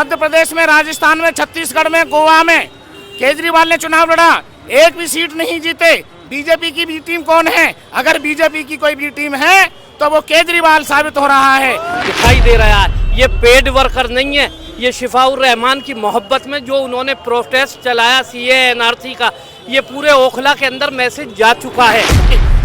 मध्य प्रदेश में, राजस्थान में, छत्तीसगढ़ में, गोवा में केजरीवाल ने चुनाव लड़ा, एक भी सीट नहीं जीते। बीजेपी की भी टीम कौन है? अगर बीजेपी की कोई भी टीम है तो वो केजरीवाल साबित हो रहा है। दिखाई दे रहा है ये पेड वर्कर नहीं है, ये शिफाउर रहमान की मोहब्बत में जो उन्होंने प्रोटेस्ट चलाया सीए एनआरसी का, ये पूरे ओखला के अंदर मैसेज जा चुका है।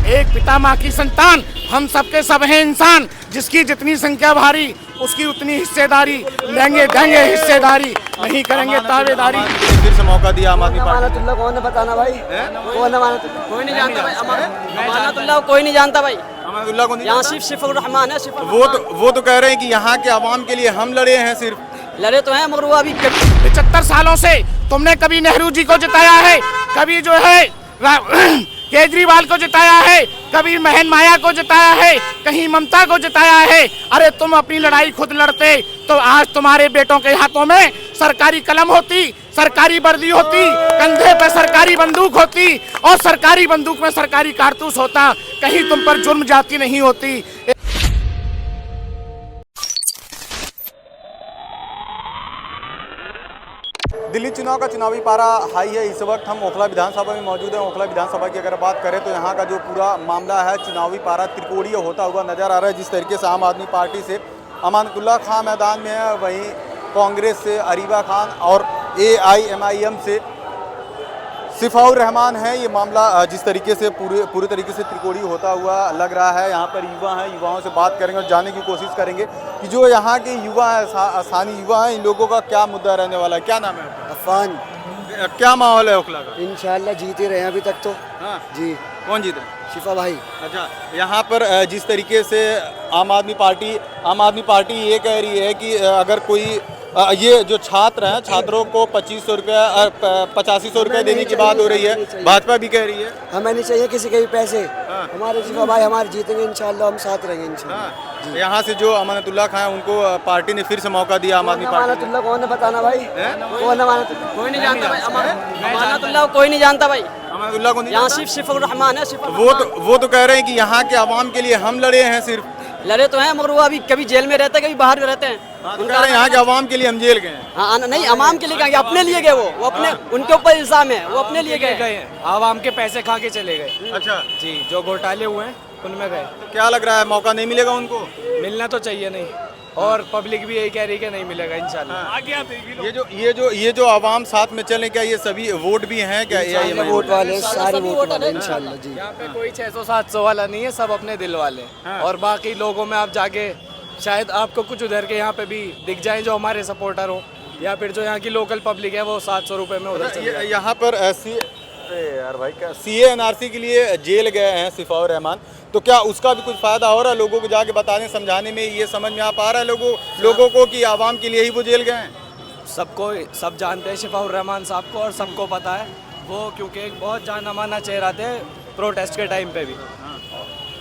एक पिता माँ की संतान, हम सबके सब हैं इंसान, जिसकी जितनी संख्या भारी उसकी उतनी हिस्सेदारी, लेंगे देंगे हिस्सेदारी, नहीं करेंगे ताबेदारी। फिर से मौका दिया आम आदमी पार्टी। अमानतुल्लाह कौन है बताना भाई? कौन है अमानतुल्लाह? कोई नहीं जानता भाई। अमानतुल्लाह कोई नहीं जानता भाई। अमानतुल्लाह को नहीं यहाँ जानते? सिर्फ शिफाउर रहमान है। वो तो कह रहे हैं कि यहाँ के आवाम के लिए हम लड़े हैं सिर्फ। लड़े तो हैं मगर वो अभी 75 सालों से तुमने कभी नेहरू जी को जिताया है, कभी जो है केजरीवाल को जिताया है, कभी महन माया को जिताया है, कहीं ममता को जिताया है। अरे तुम अपनी लड़ाई खुद लड़ते तो आज तुम्हारे बेटों के हाथों में सरकारी कलम होती, सरकारी वर्दी होती, कंधे पे सरकारी बंदूक होती और सरकारी बंदूक में सरकारी कारतूस होता, कहीं तुम पर जुर्म जाती नहीं होती। दिल्ली चुनाव का चुनावी पारा हाई है। इस वक्त हम ओखला विधानसभा में मौजूद हैं। ओखला विधानसभा की अगर बात करें तो यहाँ का जो पूरा मामला है, चुनावी पारा त्रिकोणीय होता हुआ नजर आ रहा है। जिस तरीके से आम आदमी पार्टी से अमानतुल्लाह खान मैदान में है, वहीं कांग्रेस से अरीबा खान और AIMIM से शिफाउर रहमान है। ये मामला जिस तरीके से पूरे तरीके से त्रिकोणीय होता हुआ लग रहा है। यहाँ पर युवा हैं, युवाओं से बात करेंगे और जानने की कोशिश करेंगे कि जो यहाँ के युवा हैं, स्थानीय युवा हैं, इन लोगों का क्या मुद्दा रहने वाला है। क्या नाम है? अफान। क्या माहौल है ओखला का? इंशाल्लाह जीते रहे हैं अभी तक तो। हाँ जी। कौन जीते? शिफा भाई। अच्छा, यहाँ पर जिस तरीके से आम आदमी पार्टी ये कह रही है कि अगर कोई ये जो छात्र हैं, छात्रों को 2500 रुपया 8500 रुपये देने की बात हो रही है। भाजपा भी कह रही है हमें नहीं चाहिए किसी के भी पैसे। हाँ। हमारे शिफा भाई हमारे जीतेंगे इंशाल्लाह, हम साथ रहेंगे इंशाल्लाह। हाँ। यहाँ से जो अमानतुल्लाह खान है उनको पार्टी ने फिर से मौका दिया आम आदमी पार्टी। अमानतुल्लाह कौन है बताना भाई? कौन है अमानतुल्लाह? कोई नहीं जानता भाई। अमानतुल्लाह कोई नहीं जानता भाई। अमानतुल्लाह को नहीं यहाँ जानते? सिर्फ शिफाउर रहमान है। वो तो कह रहे हैं कि यहाँ के आवाम के लिए हम लड़े हैं सिर्फ। लड़े तो हैं मगर वो अभी कभी जेल में रहते हैं, कभी बाहर में रहते हैं। हाँ, तो कह रहे हैं यहाँ के आवाम के लिए हम जेल गए हैं। हाँ नहीं, अवाम के लिए कहेंगे, अपने लिए गए वो अपने, उनके ऊपर इल्जाम है, वो अपने लिए गए हैं। आवाम के पैसे खा के चले गए। अच्छा जी, जो घोटाले हुए हैं उनमें गए। क्या लग रहा है मौका नहीं मिलेगा उनको? मिलना तो चाहिए नहीं, और पब्लिक भी यही कह रही है कि नहीं मिलेगा इंशाल्लाह। ये जो आवाम साथ में चले, क्या ये सभी वोट भी हैं क्या? वोट वाले सारे वोट वाले इंशाल्लाह जी। यहाँ पे कोई 600-700 वाला नहीं है, सब अपने दिल वाले हैं। और बाकी लोगों में आप जाके शायद आपको कुछ उधर के यहाँ पे भी दिख जाए जो हमारे सपोर्टर हो, या फिर जो यहाँ की लोकल पब्लिक है वो 700 रुपये में उधर यहाँ पर यार भाई क्या CA NRC के लिए जेल गए हैं शिफाउर रहमान, तो क्या उसका भी कुछ फायदा हो रहा है लोगों को जाके बताने समझाने में? ये समझ में आ पा रहा है लोगों को कि आवाम के लिए ही वो जेल गए हैं? सब जानते हैं शिफाउर रहमान साहब को, और सबको पता है वो, क्योंकि एक बहुत जाना माना चेहरा थे प्रोटेस्ट के टाइम पे भी,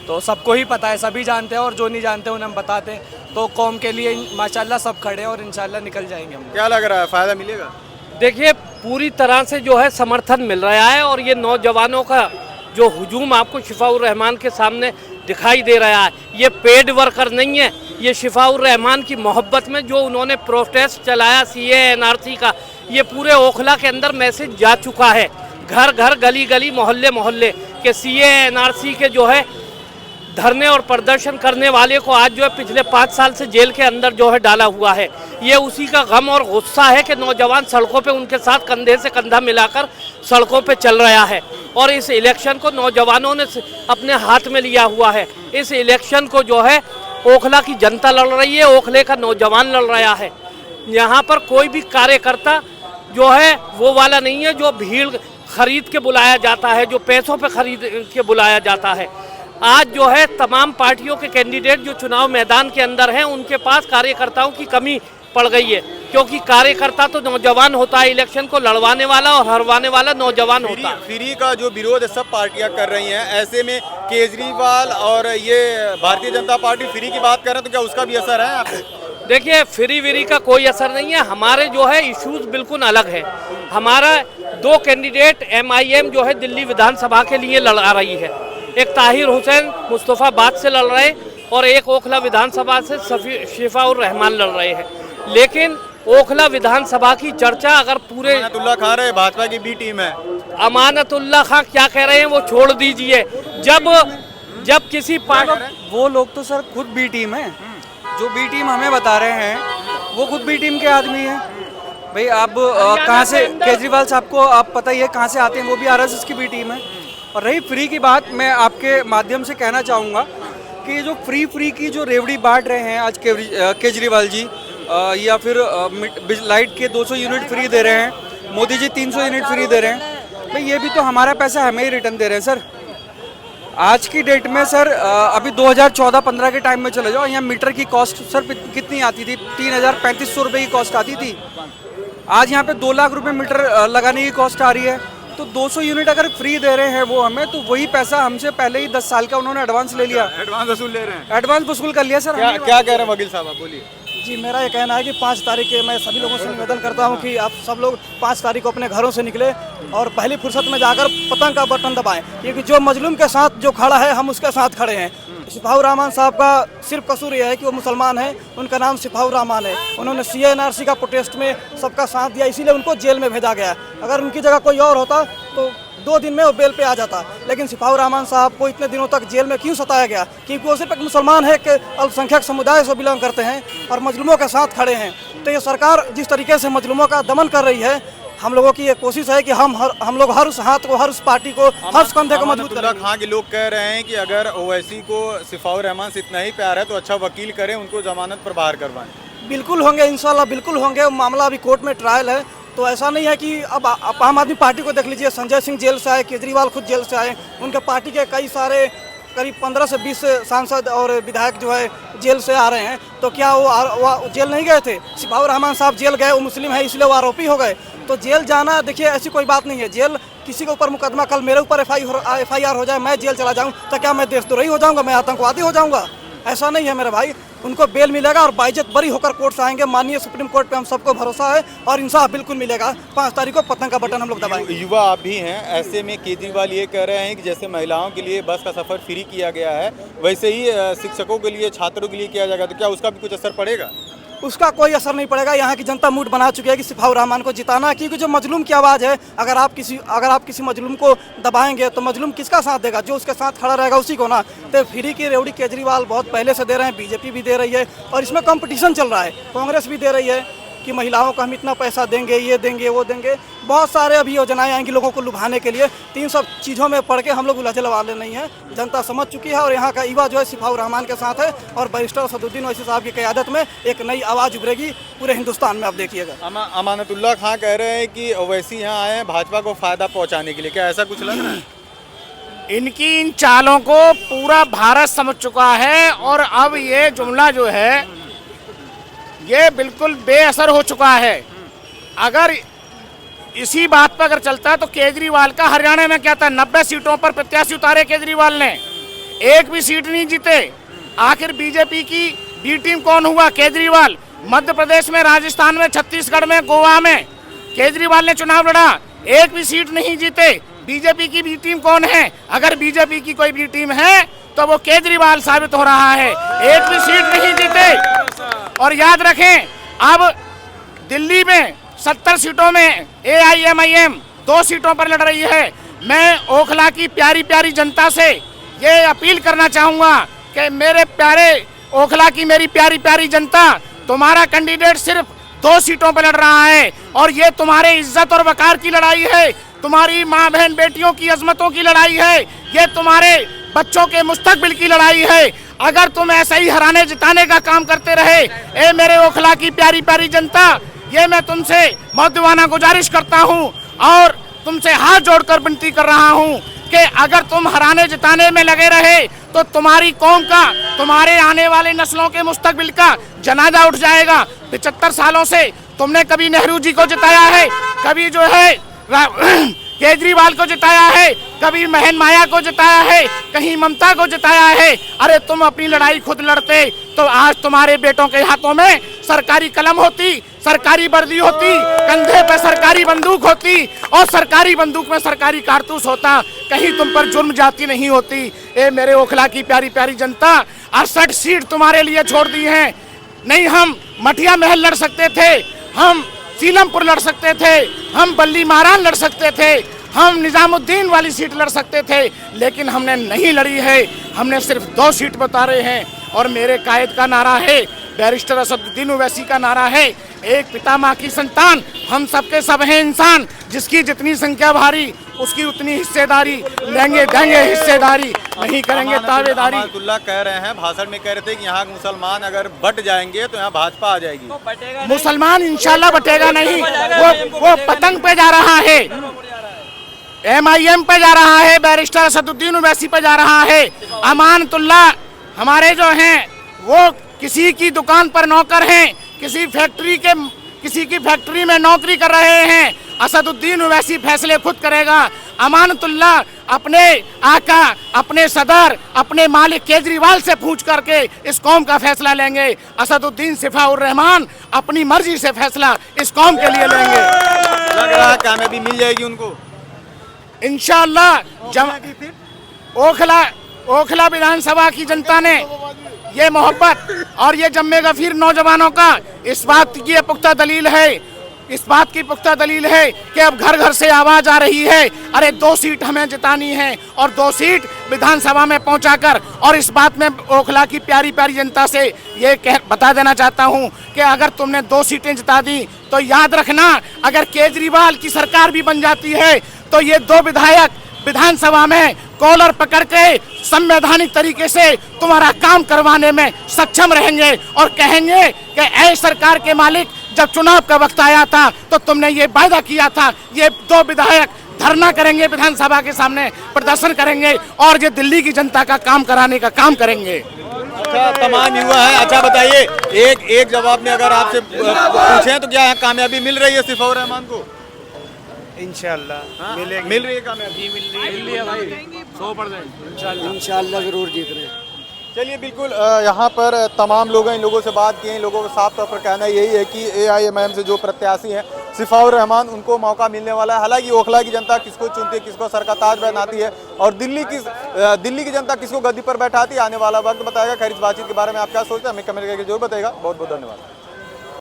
तो सबको ही पता है, सभी जानते हैं। और जो नहीं जानते उन्हें हम बताते हैं। तो कौम के लिए माशाल्लाह सब खड़े हैं और इंशाल्लाह निकल जाएंगे हम। क्या लग रहा है, फायदा मिलेगा? देखिए, पूरी तरह से जो है समर्थन मिल रहा है, और ये नौजवानों का जो हुजूम आपको शिफाउर रहमान के सामने दिखाई दे रहा है, ये पेड वर्कर नहीं है, ये शिफाउर रहमान की मोहब्बत में जो उन्होंने प्रोटेस्ट चलाया सीए एनआरसी का, ये पूरे ओखला के अंदर मैसेज जा चुका है। घर घर, गली गली, मोहल्ले मोहल्ले के सीए एनआरसी के जो है धरने और प्रदर्शन करने वाले को आज जो है पिछले 5 साल से जेल के अंदर जो है डाला हुआ है। ये उसी का गम और गुस्सा है कि नौजवान सड़कों पे उनके साथ कंधे से कंधा मिलाकर सड़कों पे चल रहा है, और इस इलेक्शन को नौजवानों ने अपने हाथ में लिया हुआ है। इस इलेक्शन को जो है ओखला की जनता लड़ रही है, ओखले का नौजवान लड़ रहा है। यहाँ पर कोई भी कार्यकर्ता जो है वो वाला नहीं है जो भीड़ खरीद के बुलाया जाता है, जो पैसों पे खरीद के बुलाया जाता है। आज जो है तमाम पार्टियों के कैंडिडेट जो चुनाव मैदान के अंदर हैं, उनके पास कार्यकर्ताओं की कमी पड़ गई है, क्योंकि कार्यकर्ता तो नौजवान होता है, इलेक्शन को लड़वाने वाला और हरवाने वाला नौजवान होता है। फ्री का जो विरोध सब पार्टियां कर रही हैं, ऐसे में केजरीवाल और ये भारतीय जनता पार्टी फ्री की बात कर रहे हैं, तो क्या उसका भी असर है आप? देखिए, फ्री विरी का कोई असर नहीं है। हमारे जो है इश्यूज बिल्कुल अलग है। हमारा 2 कैंडिडेट MIM जो है दिल्ली विधानसभा के लिए लड़ा रही है, एक ताहिर हुसैन मुस्तफ़ाबाद से लड़ रहे और एक ओखला विधानसभा से शिफाउर रहमान लड़ रहे हैं। लेकिन ओखला विधानसभा की चर्चा अगर पूरे अमानतुल्लाह खान रहे भाजपा की बी टीम है। अमानतुल्लाह खां क्या कह रहे हैं वो छोड़ दीजिए। जब किसी पार्टी वो लोग तो सर खुद बी टीम है, जो बी टीम हमें बता रहे हैं वो खुद बी टीम के आदमी हैं। भाई आप कहाँ से, केजरीवाल साहब को आप पता ही है कहाँ से आते हैं, वो भी आरएसएस की बी टीम है। और रही फ्री की बात, मैं आपके माध्यम से कहना चाहूँगा कि जो फ्री की जो रेवड़ी बांट रहे हैं आज केजरीवाल जी, या फिर लाइट के 200 यूनिट फ्री दे रहे हैं, मोदी जी 300 यूनिट फ्री दे रहे हैं, भाई ये भी तो हमारा पैसा हमें ही रिटर्न दे रहे हैं सर। आज की डेट में सर अभी 2014-15 के टाइम में चले जाओ, यहाँ मीटर की कॉस्ट सर कितनी आती थी, 3,3500 रुपये की कॉस्ट आती थी। आज यहाँ पे 2 लाख रुपए मीटर लगाने की कॉस्ट आ रही है। तो 200 यूनिट अगर फ्री दे रहे हैं वो हमें, तो वही पैसा हमसे पहले ही 10 साल का उन्होंने एडवांस ले लिया, एडवांस वसूल ले रहे हैं, एडवांस वसूल कर लिया सर। क्या कह रहे हैं वकील साहब, आप बोलिए। जी, मेरा ये कहना है कि 5 तारीख के मैं सभी लोगों से निवेदन करता हूं कि आप सब लोग 5 तारीख को अपने घरों से निकले और पहली फुर्सत में जाकर पतंग का बटन दबाएं, क्योंकि जो मजलूम के साथ जो खड़ा है हम उसके साथ खड़े हैं। सिपाहुर रहमान साहब का सिर्फ कसूर यह है कि वो मुसलमान हैं, उनका नाम सिपाहुर रहमान है। उन्होंने CA/NRC का प्रोटेस्ट में सबका साथ दिया, इसीलिए उनको जेल में भेजा गया। अगर उनकी जगह कोई और होता तो 2 दिन में वो बेल पे आ जाता, लेकिन सिपाहुर रहमान साहब को इतने दिनों तक जेल में क्यों सताया गया? क्योंकि वो सिर्फ एक मुसलमान है कि अल्पसंख्यक समुदाय से बिलोंग करते हैं और मजलूमों के साथ खड़े हैं। तो ये सरकार जिस तरीके से मजलूमों का दमन कर रही है, हम लोगों की ये कोशिश है कि हम लोग हर उस हाथ को, हर उस पार्टी को, हर उस कंधे को मजबूत करें। खां के लोग कह रहे हैं कि अगर ओवैसी को सिपाहुर रहमान से इतना ही प्यार है तो अच्छा वकील करें, उनको जमानत पर बाहर करवाएं। बिल्कुल होंगे, इंशाल्लाह बिल्कुल होंगे। मामला अभी कोर्ट में ट्रायल है, तो ऐसा नहीं है कि अब आप आम आदमी पार्टी को देख लीजिए, संजय सिंह जेल से आए, केजरीवाल खुद जेल से आए, उनके पार्टी के कई सारे करीब 15 से 20 सांसद और विधायक जो है जेल से आ रहे हैं। तो क्या वो जेल नहीं गए थे? सिपाहुर रहमान साहब जेल गए, वो मुस्लिम है इसलिए वो आरोपी हो गए। तो जेल जाना, देखिए ऐसी कोई बात नहीं है। जेल किसी के ऊपर मुकदमा, कल मेरे ऊपर FIR हो जाए, मैं जेल चला जाऊँ तो क्या मैं देशद्रोही हो जाऊँगा, मैं आतंकवादी हो जाऊँगा? ऐसा नहीं है मेरे भाई, उनको बेल मिलेगा और बाइज्जत बरी होकर कोर्ट से आएंगे। माननीय सुप्रीम कोर्ट पे हम सबको भरोसा है और इंसाफ बिल्कुल मिलेगा। 5 तारीख को पतंग का बटन हम लोग दबाएंगे। युवा आप भी हैं, ऐसे में केजरीवाल ये कह रहे हैं कि जैसे महिलाओं के लिए बस का सफ़र फ्री किया गया है, वैसे ही शिक्षकों के लिए, छात्रों के लिए किया जाएगा, तो क्या उसका भी कुछ असर पड़ेगा? उसका कोई असर नहीं पड़ेगा। यहाँ की जनता मूड बना चुकी है कि सिपाहुर रहमान को जिताना, क्योंकि जो मजलूम की आवाज़ है, अगर आप किसी मजलूम को दबाएंगे तो मजलूम किसका साथ देगा? जो उसके साथ खड़ा रहेगा उसी को ना। तो फ्री की रेवड़ी केजरीवाल बहुत पहले से दे रहे हैं, BJP भी दे रही है और इसमें कंपटीशन चल रहा है, कांग्रेस भी दे रही है कि महिलाओं को हम इतना पैसा देंगे, ये देंगे, वो देंगे। बहुत सारे अभी योजनाएं आएंगी लोगों को लुभाने के लिए। 3 सब चीज़ों में पढ़ के हम लोग उलझे वाले नहीं है, जनता समझ चुकी है और यहाँ का युवा जो है सिपाहुर रहमान के साथ है और बैरिस्टर असदुद्दीन ओवैसी साहब की क़यादत में एक नई आवाज़ उभरेगी पूरे हिंदुस्तान में। आप देखिएगा। अमानतुल्लाह खां कह रहे हैं कि ओवैसी यहाँ आए हैं भाजपा को फ़ायदा पहुँचाने के लिए, क्या ऐसा कुछ लग रहा है? इनकी इन चालों को पूरा भारत समझ चुका है और अब ये जुमला जो है ये बिल्कुल बेअसर हो चुका है। अगर इसी बात पर अगर चलता है तो केजरीवाल का हरियाणा में क्या था, 90 सीटों पर प्रत्याशी उतारे केजरीवाल ने, एक भी सीट नहीं जीते। आखिर बीजेपी की बी टीम कौन हुआ? केजरीवाल। मध्य प्रदेश में, राजस्थान में, छत्तीसगढ़ में, गोवा में केजरीवाल ने चुनाव लड़ा, एक भी सीट नहीं जीते। बीजेपी की बी टीम कौन है? अगर बीजेपी की कोई बी टीम है तो वो केजरीवाल साबित हो रहा है, एक भी सीट नहीं जीते। और याद रखें, अब दिल्ली में 70 सीटों में AIMIM 2 सीटों पर लड़ रही है। मैं ओखला की प्यारी प्यारी जनता से ये अपील करना चाहूँगा कि मेरे प्यारे ओखला की मेरी प्यारी प्यारी जनता, तुम्हारा कैंडिडेट सिर्फ 2 सीटों पर लड़ रहा है और ये तुम्हारे इज्जत और वकार की लड़ाई है, तुम्हारी माँ बहन बेटियों की अजमतों की लड़ाई है, ये तुम्हारे बच्चों के मुस्तकबिल की लड़ाई है। अगर तुम ऐसे ही हराने जिताने का काम करते रहे, ए मेरे ओखला की प्यारी प्यारी जनता, ये मैं तुमसे मौदवाना गुजारिश करता हूँ और तुमसे हाथ जोड़कर विनती कर रहा हूँ कि अगर तुम हराने जिताने में लगे रहे तो तुम्हारी कौम का, तुम्हारे आने वाले नस्लों के मुस्तकबिल का जनाजा उठ जाएगा। 75 सालों से तुमने कभी नेहरू जी को जिताया है, कभी जो है केजरीवाल को जिताया है, कभी महन माया को जिताया है, कहीं ममता को जिताया है। अरे तुम अपनी लड़ाई खुद लड़ते तो आज तुम्हारे बेटों के हाथों में सरकारी कलम होती, सरकारी वर्दी होती, कंधे पे सरकारी बंदूक होती और सरकारी बंदूक में सरकारी कारतूस होता, कहीं तुम पर जुर्म जाती नहीं होती। ए मेरे ओखला की प्यारी प्यारी जनता, 68 सीट तुम्हारे लिए छोड़ दी हैं। नहीं हम मठिया महल लड़ सकते थे, हम सीलमपुर लड़ सकते थे, हम बल्ली मारान लड़ सकते थे, हम निजामुद्दीन वाली सीट लड़ सकते थे, लेकिन हमने नहीं लड़ी है। हमने सिर्फ 2 सीट उतारे हैं और मेरे कायद का नारा है, बैरिस्टर असदुद्दीन ओवैसी का नारा है, एक पिता माँ की संतान, हम सबके सब हैं इंसान, जिसकी जितनी संख्या भारी उसकी उतनी हिस्सेदारी, लेंगे देंगे हिस्सेदारी, नहीं करेंगे तावेदारी। अमानतुल्लाह कह रहे हैं, भाषण में कह रहे थे कि यहाँ मुसलमान अगर बट जाएंगे तो यहाँ भाजपा आ जाएगी। मुसलमान इंशाल्लाह बटेगा नहीं, वो पतंग पे जा रहा है, MIM पे जा रहा है, बैरिस्टर असदुद्दीन ओवैसी पे जा रहा है। अमानतुल्लाह हमारे जो हैं वो किसी की दुकान पर नौकर हैं, किसी की फैक्ट्री में नौकरी कर रहे हैं। असदुद्दीन ओवैसी फैसले खुद करेगा। अमानतुल्लाह अपने आका, अपने सदर, अपने मालिक केजरीवाल से पूछ करके इस कौम का फैसला लेंगे। असदुद्दीन सिफाउर रहमान अपनी मर्जी से फैसला इस कौम के लिए लेंगे। लग रहा है कामयाबी मिल जाएगी उनको इंशाअल्लाह। ओखला विधानसभा की जनता ने ये मोहब्बत और ये जम्मे गफीर नौजवानों का इस बात की ये पुख्ता दलील है कि अब घर घर से आवाज आ रही है, अरे 2 सीट हमें जितानी है और 2 सीट विधानसभा में पहुंचाकर। और इस बात में ओखला की प्यारी प्यारी जनता से ये बता देना चाहता हूं कि अगर तुमने 2 सीटें जिता दी तो याद रखना, अगर केजरीवाल की सरकार भी बन जाती है तो ये 2 विधायक विधानसभा में कॉलर पकड़ के संवैधानिक तरीके से तुम्हारा काम करवाने में सक्षम रहेंगे और कहेंगे कि ऐ सरकार के मालिक, जब चुनाव का वक्त आया था तो तुमने ये वायदा किया था। ये 2 विधायक धरना करेंगे, विधानसभा के सामने प्रदर्शन करेंगे और ये दिल्ली की जनता का काम कराने का काम करेंगे। अच्छा, तमाम युवा है। अच्छा बताइए, एक जवाब में अगर आपसे पूछें तो क्या कामयाबी मिल रही है सिफाउर रहमान को? इंशाल्लाह मिल रही है कामयाबी। इंशाल्लाह जरूर जीत रहे हैं। चलिए, बिल्कुल यहाँ पर तमाम लोग हैं, इन लोगों से बात की, इन लोगों का साफ तौर पर कहना यही है कि AIMIM से जो प्रत्याशी हैं सिफाउर रहमान, उनको मौका मिलने वाला है। हालांकि ओखला की जनता किसको चुनती है, किसको सर का ताज पहनाती है और दिल्ली की जनता किसको गद्दी पर बैठाती है, आने वाला वक्त बताएगा। खैर, इस बातचीत के बारे में आप क्या सोचते हैं हमें कमेंट करके जरूर बताएगा। बहुत बहुत धन्यवाद।